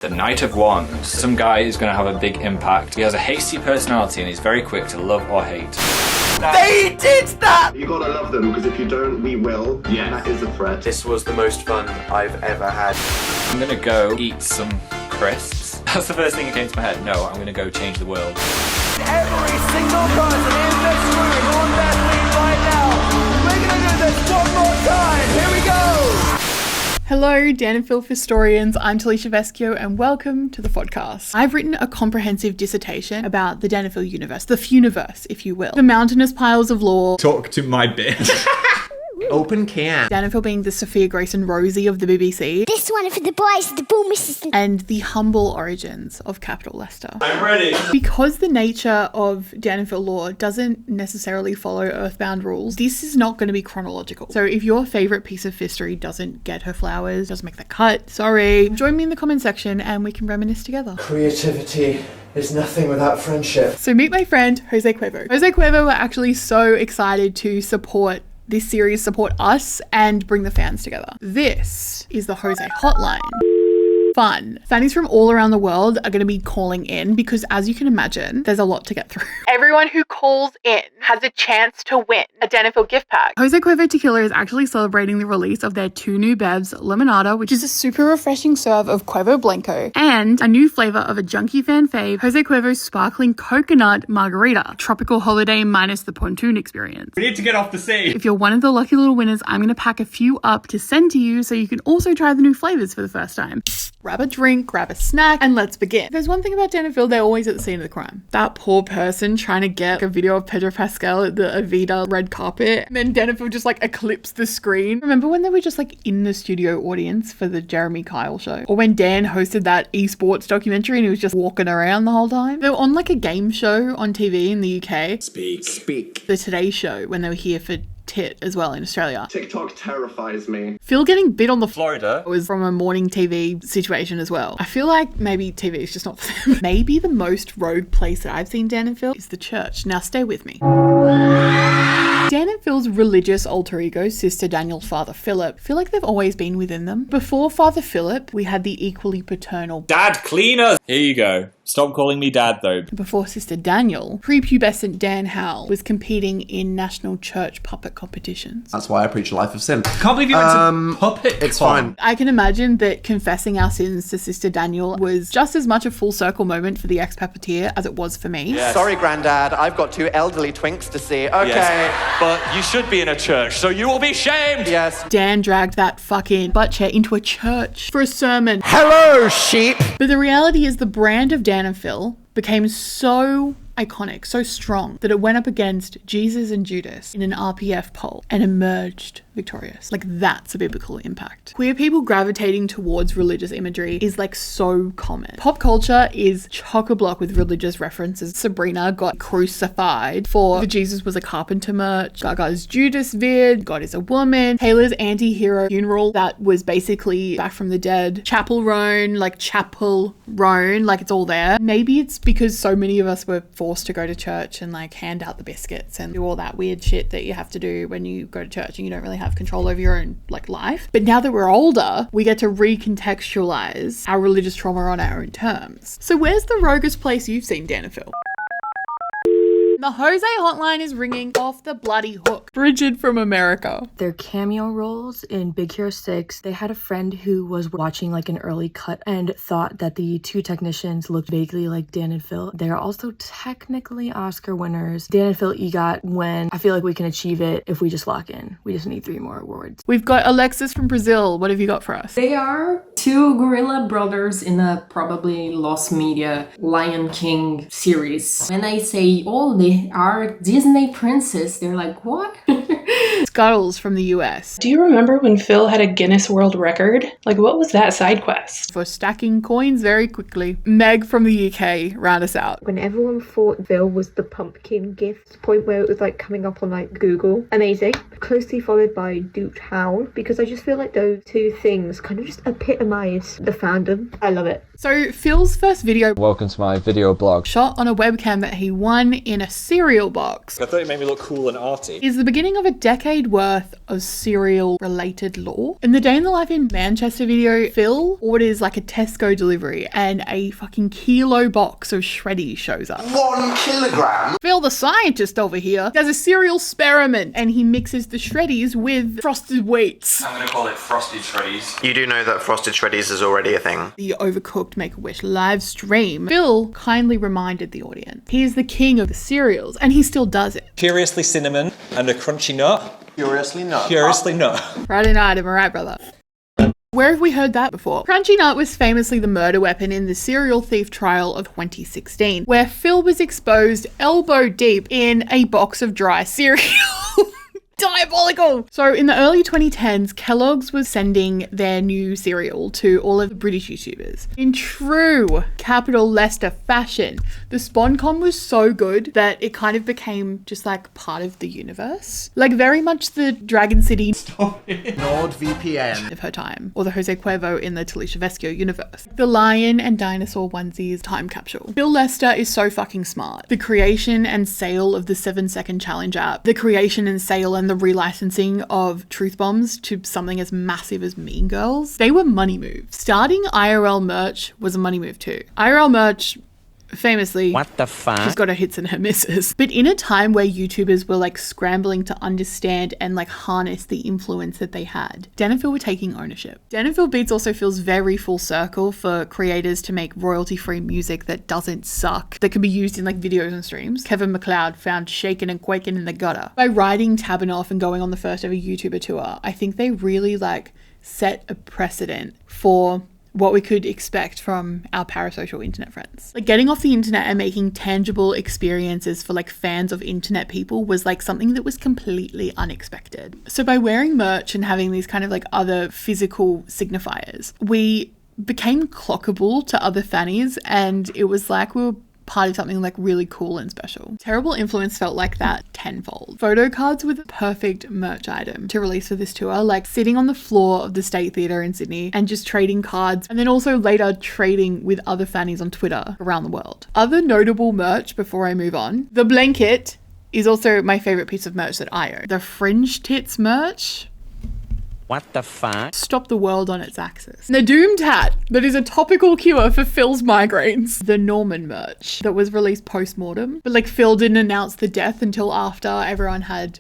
The Knight of Wands. Some guy who's going to have a big impact. He has a hasty personality and he's very quick to love or hate. They did that! You gotta love them, because if you don't, we will. Yeah. That is a threat. This was the most fun I've ever had. I'm going to go eat some crisps. That's the first thing that came to my head. No, I'm going to go change the world. Every single person in this room on their feet right now. We're gonna do this one more time. Here we go! Hello, Dan and Phil historians. I'm Talecia Vescio and welcome to the podcast. I've written a comprehensive dissertation about the Dan and Phil universe, the phuniverse, if you will. The mountainous piles of lore. Talk to my bit. Open can. Dan and Phil being the Sophia, Grace and Rosie of the BBC. This one for the boys, the boom assistant. And the humble origins of capital Leicester. I'm ready. Because the nature of Dan and Phil lore doesn't necessarily follow earthbound rules, this is not going to be chronological. So if your favourite piece of history doesn't get her flowers, doesn't make the cut, sorry, join me in the comment section and we can reminisce together. Creativity is nothing without friendship. So meet my friend, Jose Cuervo. Jose Cuervo were actually so excited to support this series, support us, and bring the fans together. This is the Jose Hotline. Fun. Fannies from all around the world are going to be calling in because, as you can imagine, there's a lot to get through. Everyone who calls in has a chance to win a Dan and Phil gift pack. Jose Cuervo Tequila is actually celebrating the release of their 2 new bevs, Limonada, which is a super refreshing serve of Cuervo Blanco, and a new flavour of a junkie fan fave, Jose Cuervo's sparkling coconut margarita, tropical holiday minus the pontoon experience. We need to get off the sea. If you're one of the lucky little winners, I'm going to pack a few up to send to you so you can also try the new flavours for the first time. Grab a drink, grab a snack, and let's begin. If there's one thing about Dan and Phil, they're always at the scene of the crime. That poor person trying to get a video of Pedro Pascal at the Avida red carpet, and then Dan and Phil just like eclipsed the screen. Remember when they were just like in the studio audience for the Jeremy Kyle show? Or when Dan hosted that esports documentary and he was just walking around the whole time? They were on like a game show on TV in the UK. Speak. The Today Show, when they were here for Tit as well in Australia. TikTok terrifies me. Phil getting bit on the Florida was from a morning TV situation as well. I feel like maybe TV is just not for them. Maybe the most rogue place that I've seen Dan and Phil is the church. Now stay with me. Dan and Phil's religious alter ego, Sister Daniel's father Philip, feel like they've always been within them. Before Father Philip, we had the equally paternal Dad Cleaner. Here you go. Stop calling me Dad though. Before Sister Daniel, prepubescent Dan Howell was competing in national church puppet competitions. That's why I preach a life of sin. Can't believe you went to puppet. It's fine. I can imagine that confessing our sins to Sister Daniel was just as much a full circle moment for the ex-puppeteer as it was for me. Yes. Sorry, Grandad, I've got 2 elderly twinks to see. Okay. Yes, but you should be in a church, so you will be shamed. Yes. Dan dragged that fucking butt chair into a church for a sermon. Hello, sheep. But the reality is the brand of Dan and Phil became so iconic, so strong, that it went up against Jesus and Judas in an RPF poll and emerged victorious. Like, that's a biblical impact. Queer people gravitating towards religious imagery is like so common. Pop culture is chock-a-block with religious references. Sabrina got crucified for the Jesus was a carpenter merch. Gaga's Judas vid, God is a woman. Taylor's anti-hero funeral that was basically Back from the Dead. Chapel Roan, like it's all there. Maybe it's because so many of us were forced to go to church and like hand out the biscuits and do all that weird shit that you have to do when you go to church and you don't really have control over your own like life. But now that we're older, we get to recontextualize our religious trauma on our own terms. So where's the roguest place you've seen Dan and Phil? The Jose Hotline is ringing off the bloody hook. Brigid from America. Their cameo roles in Big Hero 6, they had a friend who was watching like an early cut and thought that the 2 technicians looked vaguely like Dan and Phil. They're also technically Oscar winners. Dan and Phil EGOT when I feel like we can achieve it if we just lock in. We just need 3 more awards. We've got Alexis from Brazil. What have you got for us? They are 2 gorilla brothers in a probably lost media Lion King series. When I say, oh, they are Disney princess, they're like, what? Scuddles from the US. Do you remember when Phil had a Guinness World Record? Like, what was that side quest? For stacking coins very quickly. Meg from the UK, round us out. When everyone thought Phil was the pumpkin gift, point where it was like coming up on like Google. Amazing. Closely followed by Duke Howell, because I just feel like those 2 things kind of just epitomise the fandom. I love it. So Phil's first video, welcome to my video blog, shot on a webcam that he won in a cereal box, I thought it made me look cool and arty. is the beginning of a decade decade worth of cereal related lore. In the Day in the Life in Manchester video, Phil orders like a Tesco delivery and a fucking kilo box of shreddies shows up. 1 kilogram? Phil the scientist over here does a cereal experiment and he mixes the shreddies with frosted wheats. I'm gonna call it frosted shreddies. You do know that frosted shreddies is already a thing. The Overcooked Make-A-Wish live stream, Phil kindly reminded the audience he is the king of the cereals, and he still does it. Curiously cinnamon and a crunchy nut. Curiously not. Curiously nut. Friday night, am I right, brother? Where have we heard that before? Crunchy nut was famously the murder weapon in the serial thief trial of 2016, where Phil was exposed elbow deep in a box of dry cereal. Diabolical! So in the early 2010s, Kellogg's was sending their new cereal to all of the British YouTubers. In true capital Leicester fashion, the SponCon was so good that it kind of became just like part of the universe. Like very much the Dragon City NordVPN of her time, or the Jose Cuervo in the Talecia vescio universe. The lion and dinosaur onesies time capsule. Bill Lester is so fucking smart. The creation and sale of the 7-second challenge app, the creation and sale and the relicensing of Truth Bombs to something as massive as Mean Girls, they were money moves. Starting IRL merch was a money move too. IRL merch, famously, What the fuck? she's got her hits and her misses. But in a time where YouTubers were like scrambling to understand and like harness the influence that they had, Dan and Phil were taking ownership. Dan and Phil Beats also feels very full circle for creators to make royalty-free music that doesn't suck, that can be used in like videos and streams. Kevin MacLeod found shaking and quaking in the gutter. By riding Tabanoff and going on the first ever YouTuber tour, I think they really like set a precedent for what we could expect from our parasocial internet friends. Like getting off the internet and making tangible experiences for like fans of internet people was like something that was completely unexpected. So by wearing merch and having these kind of like other physical signifiers, we became clockable to other fannies, and it was like we were part of something like really cool and special. Terrible Influence felt like that tenfold. Photo cards were the perfect merch item to release for this tour, like sitting on the floor of the State Theatre in Sydney and just trading cards, and then also later trading with other fannies on Twitter around the world. Other notable merch before I move on, the blanket is also my favorite piece of merch that I own. The Fringe Tits merch, What the fuck? stop the world on its axis. The Doomed Hat, that is a topical cure for Phil's migraines. The Norman merch, that was released post-mortem, but like Phil didn't announce the death until after everyone had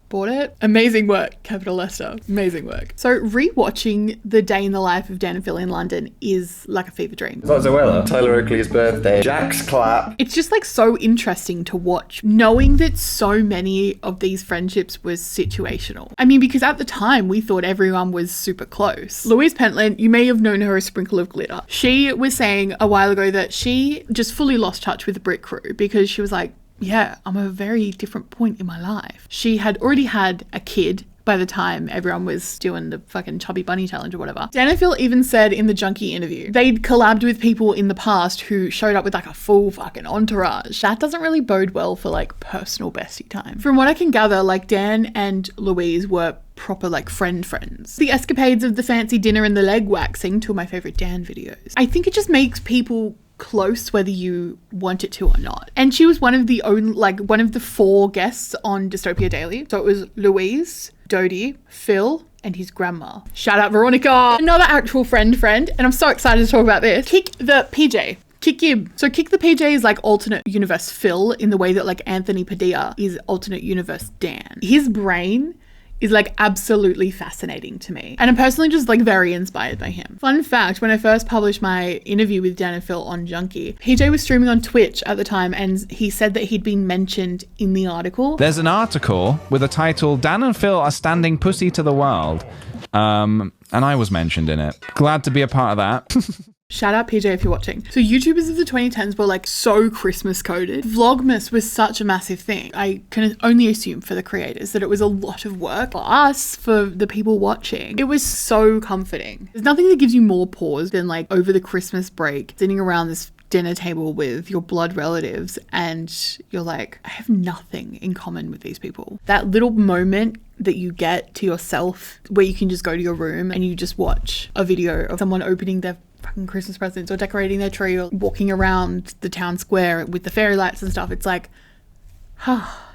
bought it. Amazing work, Capital Leicester. Amazing work. So rewatching The Day in the Life of Dan and Phil in London is like a fever dream. Zoella. Tyler Oakley's birthday. Jack's clap. It's just like so interesting to watch, knowing that so many of these friendships was situational. I mean, because at the time we thought everyone was super close. Louise Pentland, you may have known her as Sprinkle of Glitter. She was saying a while ago that she just fully lost touch with the Brit crew because she was like, yeah, I'm at a very different point in my life. She had already had a kid by the time everyone was doing the fucking Chubby Bunny challenge or whatever. Dan and Phil even said in the Junkee interview, they'd collabed with people in the past who showed up with like a full fucking entourage. That doesn't really bode well for like personal bestie time. From what I can gather, like Dan and Louise were proper like friends. The escapades of the fancy dinner and the leg waxing, two of my favorite Dan videos. I think it just makes people close whether you want it to or not. And she was one of the 4 guests on Dystopia Daily. So it was Louise, Dodie, Phil, and his grandma. Shout out Veronica, another actual friend, and I'm so excited to talk about this. Kick the PJ. Kick Gib. So Kick the PJ is like alternate universe Phil in the way that like Anthony Padilla is alternate universe Dan. His brain is like absolutely fascinating to me. And I'm personally just like very inspired by him. Fun fact, when I first published my interview with Dan and Phil on Junkee, PJ was streaming on Twitch at the time and he said that he'd been mentioned in the article. There's an article with a title, Dan and Phil are standing pussy to the world. And I was mentioned in it. Glad to be a part of that. Shout out PJ if you're watching. So YouTubers of the 2010s were like so Christmas coded. Vlogmas was such a massive thing. I can only assume for the creators that it was a lot of work. For us, for the people watching, it was so comforting. There's nothing that gives you more pause than like over the Christmas break, sitting around this dinner table with your blood relatives and you're like, I have nothing in common with these people. That little moment that you get to yourself where you can just go to your room and you just watch a video of someone opening their fucking Christmas presents or decorating their tree or walking around the town square with the fairy lights and stuff. It's like,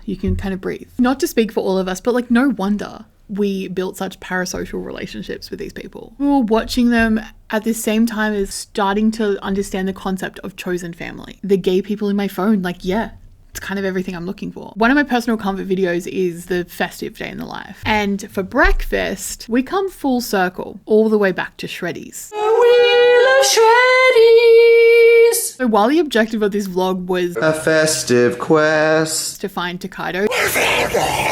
you can kind of breathe. Not to speak for all of us, but like no wonder we built such parasocial relationships with these people. We were watching them at the same time as starting to understand the concept of chosen family. The gay people in my phone, like, yeah, it's kind of everything I'm looking for. One of my personal comfort videos is the festive day in the life. And for breakfast, we come full circle all the way back to shreddies. We love shreddies! So while the objective of this vlog was a festive quest to find Takedo,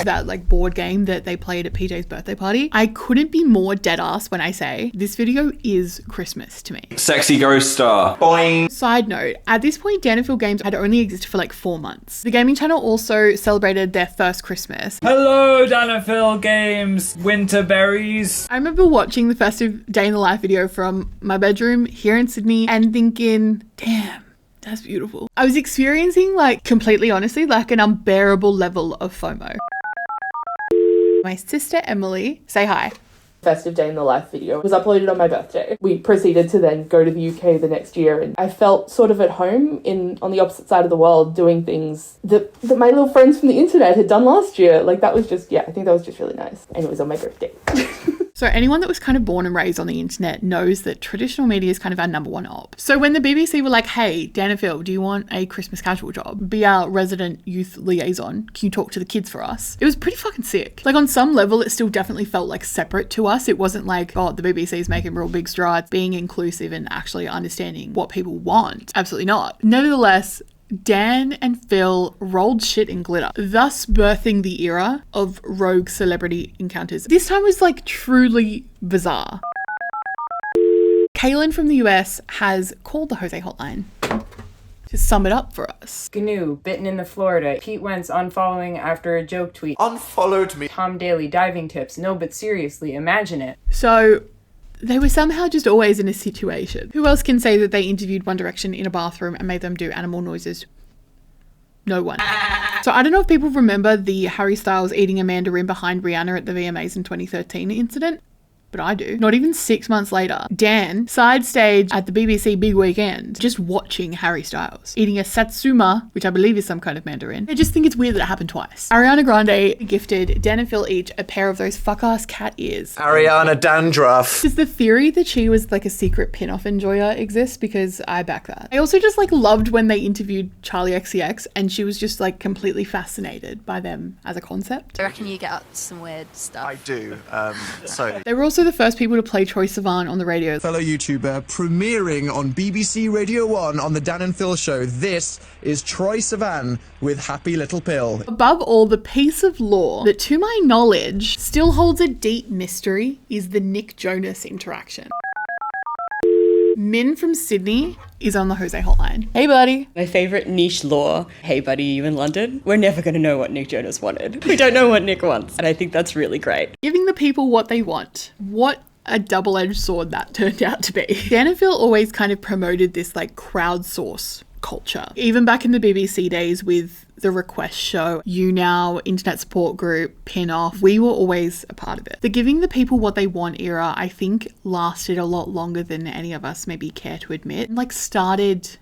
that like board game that they played at PJ's birthday party, I couldn't be more dead ass when I say this video is Christmas to me. Sexy ghost star. boing. Side note, at this point, Danville Games had only existed for like 4 months. The gaming channel also celebrated their first Christmas. Hello, Danville Games, winter berries. I remember watching the festive day in the life video from my bedroom here in Sydney and thinking, damn, that's beautiful. I was experiencing, like, completely honestly, like an unbearable level of FOMO. My sister Emily, say hi. Festive day in the life video was uploaded on my birthday. We proceeded to then go to the UK the next year, and I felt sort of at home on the opposite side of the world doing things that my little friends from the internet had done last year. Like, that was just, yeah, I think that was just really nice. And it was on my birthday. So anyone that was kind of born and raised on the internet knows that traditional media is kind of our number one op. So when the BBC were like, hey, Danville, do you want a Christmas casual job? Be our resident youth liaison. Can you talk to the kids for us? It was pretty fucking sick. Like, on some level, it still definitely felt like separate to us. It wasn't like, oh, the BBC is making real big strides, being inclusive and actually understanding what people want. Absolutely not. Nevertheless, Dan and Phil rolled shit in glitter, thus birthing the era of rogue celebrity encounters. This time was like truly bizarre. Calen from the US has called the Jose Hotline to sum it up for us. Canoe bitten in the Florida. Pete Wentz unfollowing after a joke tweet. Unfollowed me. Tom Daly diving tips. No, but seriously, imagine it. So they were somehow just always in a situation. Who else can say that they interviewed One Direction in a bathroom and made them do animal noises? No one. So I don't know if people remember the Harry Styles eating a mandarin behind Rihanna at the VMAs in 2013 incident, but I do. Not even 6 months later, Dan side stage at the BBC Big Weekend, just watching Harry Styles eating a satsuma, which I believe is some kind of mandarin. I just think it's weird that it happened twice. Ariana Grande gifted Dan and Phil each a pair of those fuck-ass cat ears. Ariana Dandruff. Does the theory that she was like a secret pin-off enjoyer exist? Because I back that. I also just like loved when they interviewed Charlie XCX and she was just like completely fascinated by them as a concept. I reckon you get up to some weird stuff. I do. So they were also the first people to play Troye Sivan on the radio. Fellow YouTuber premiering on BBC Radio 1 on the Dan and Phil show. This is Troye Sivan with Happy Little Pill. Above all, the piece of lore that to my knowledge still holds a deep mystery is the Nick Jonas interaction. Min from Sydney is on the Jose Hotline. Hey, buddy. My favourite niche lore. Hey, buddy, you in London? We're never going to know what Nick Jonas wanted. We don't know what Nick wants. And I think that's really great. Giving the people what they want. What a double-edged sword that turned out to be. Dan and Phil always kind of promoted this like crowdsource culture. Even back in the BBC days with the request show, You Now, internet support group, pin off, we were always a part of it. The giving the people what they want era, I think, lasted a lot longer than any of us maybe care to admit. Like, started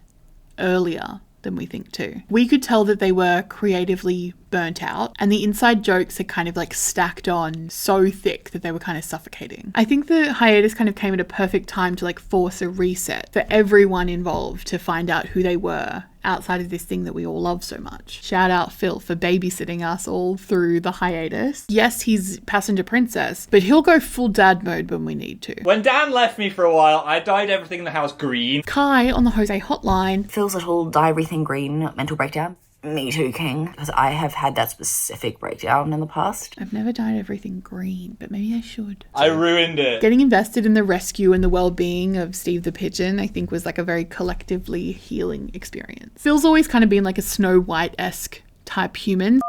earlier than we think too. We could tell that they were creatively burnt out and the inside jokes had kind of like stacked on so thick that they were kind of suffocating. I think the hiatus kind of came at a perfect time to like force a reset for everyone involved to find out who they were outside of this thing that we all love so much. Shout out Phil for babysitting us all through the hiatus. Yes, he's passenger princess, but he'll go full dad mode when we need to. When Dan left me for a while, I dyed everything in the house green. Kai on the Jose Hotline. Phil's little dye everything green mental breakdown. Me too, King, because I have had that specific breakdown in the past. I've never dyed everything green, but maybe I should. I ruined it. Getting invested in the rescue and the well-being of Steve the Pigeon, I think, was like a very collectively healing experience. Phil's always kind of been like a Snow White-esque type human.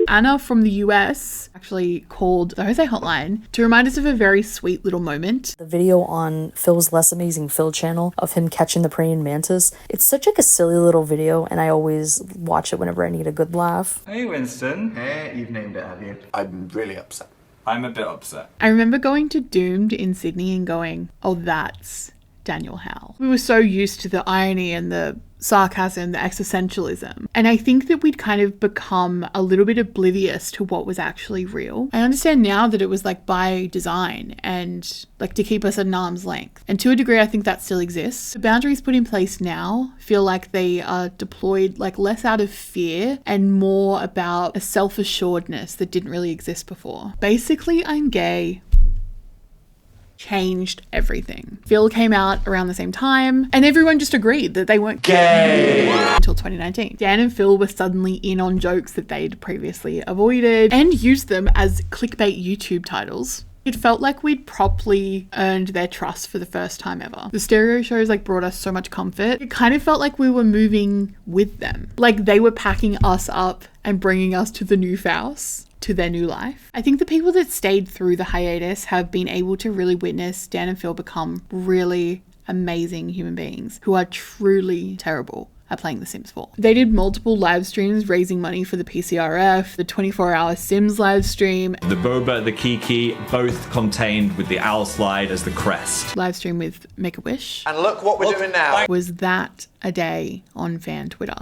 Anna from the US actually called the Jose Hotline to remind us of a very sweet little moment. The video on Phil's Less Amazing Phil channel of him catching the praying mantis. It's such like a silly little video and I always watch it whenever I need a good laugh. Hey, Winston. Hey, you've named it, have you? I'm really upset. I'm a bit upset. I remember going to Doomed in Sydney and going, oh, that's Daniel Howell. We were so used to the irony and the sarcasm, the existentialism. And I think that we'd kind of become a little bit oblivious to what was actually real. I understand now that it was like by design and like to keep us at an arm's length. And to a degree, I think that still exists. The boundaries put in place now feel like they are deployed like less out of fear and more about a self-assuredness that didn't really exist before. Basically, I'm gay changed everything. Phil came out around the same time and everyone just agreed that they weren't gay until 2019. Dan and Phil were suddenly in on jokes that they'd previously avoided and used them as clickbait YouTube titles. It felt like we'd properly earned their trust for the first time ever. The stereo shows like brought us so much comfort. It kind of felt like we were moving with them. Like they were packing us up and bringing us to the new Faust, to their new life. I think the people that stayed through the hiatus have been able to really witness Dan and Phil become really amazing human beings who are truly terrible at playing The Sims 4. They did multiple live streams raising money for the PCRF, the 24-hour Sims live stream, The boba, the kiki, both contained with the owl slide as the crest. live stream with Make-A-Wish. And look what we're doing now. Was that a day on fan Twitter?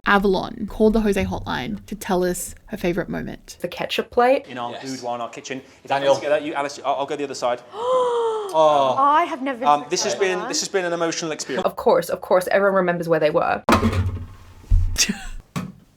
Avalon called the Jose Hotline to tell us her favourite moment. The ketchup plate. In our boudoir, in our kitchen. If Daniel, together, you, Alice, I'll go the other side. I have never. This has been an emotional experience. Of course, everyone remembers where they were.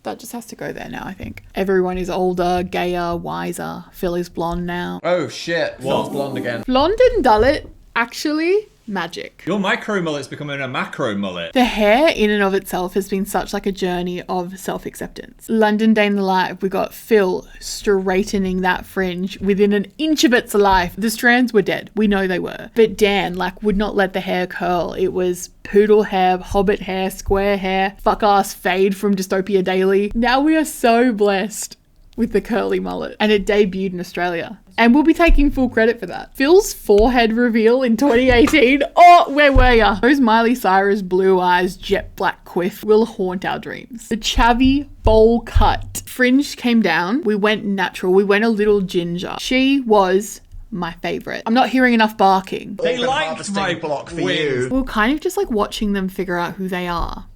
That just has to go there now, I think. Everyone is older, gayer, wiser. Phil is blonde now. Oh shit, Phil's blonde again. Blonde and dullet, actually, magic. Your micro mullet's becoming a macro mullet. The hair in and of itself has been such like a journey of self-acceptance. London Day in the Life, we got Phil straightening that fringe within an inch of its life. The strands were dead. We know they were. But Dan like would not let the hair curl. It was poodle hair, hobbit hair, square hair, fuck ass fade from Dystopia Daily. Now we are so blessed with the curly mullet, and it debuted in Australia. And we'll be taking full credit for that. Phil's forehead reveal in 2018. Oh, where were ya? Those Miley Cyrus blue eyes, jet black quiff will haunt our dreams. The chavvy bowl cut. Fringe came down. We went natural. We went a little ginger. She was my favourite. I'm not hearing enough barking. They liked my block for you. We were kind of just like watching them figure out who they are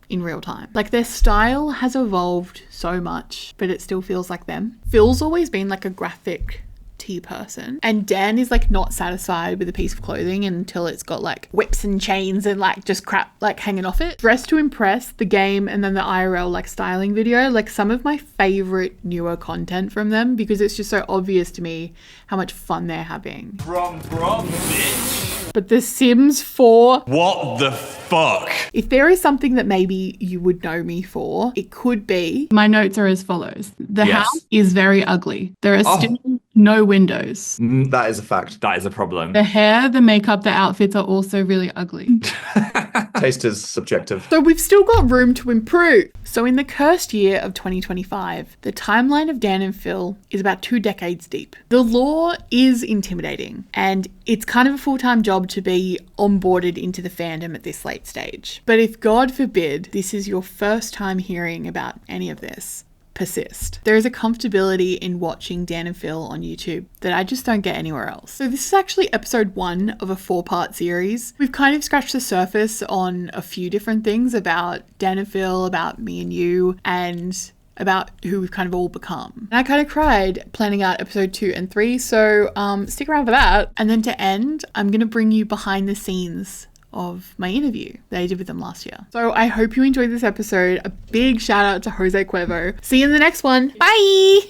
in real time. Like their style has evolved so much, but it still feels like them. Phil's always been like a graphic tee person, and Dan is like not satisfied with a piece of clothing until it's got like whips and chains and like just crap like hanging off it. Dress to Impress, the game, and then the IRL like styling video, like some of my favorite newer content from them, because it's just so obvious to me how much fun they're having. Brom, bitch. But The Sims 4. What the fuck? If there is something that maybe you would know me for, it could be. My notes are as follows. The house is very ugly. There are still no windows. That is a fact. That is a problem. The hair, the makeup, the outfits are also really ugly. Taste is subjective. So we've still got room to improve. So in the cursed year of 2025, the timeline of Dan and Phil is about 2 decades deep. The lore is intimidating, and it's kind of a full-time job to be onboarded into the fandom at this late stage. But if God forbid this is your first time hearing about any of this, persist. There is a comfortability in watching Dan and Phil on YouTube that I just don't get anywhere else. So this is actually episode 1 of a 4-part series. We've kind of scratched the surface on a few different things about Dan and Phil, about me and you, and about who we've kind of all become. And I kind of cried planning out episode 2 and 3, so stick around for that. And then to end, I'm going to bring you behind the scenes of my interview that I did with them last year. So I hope you enjoyed this episode. A big shout out to Jose Cuervo. See you in the next one. Bye!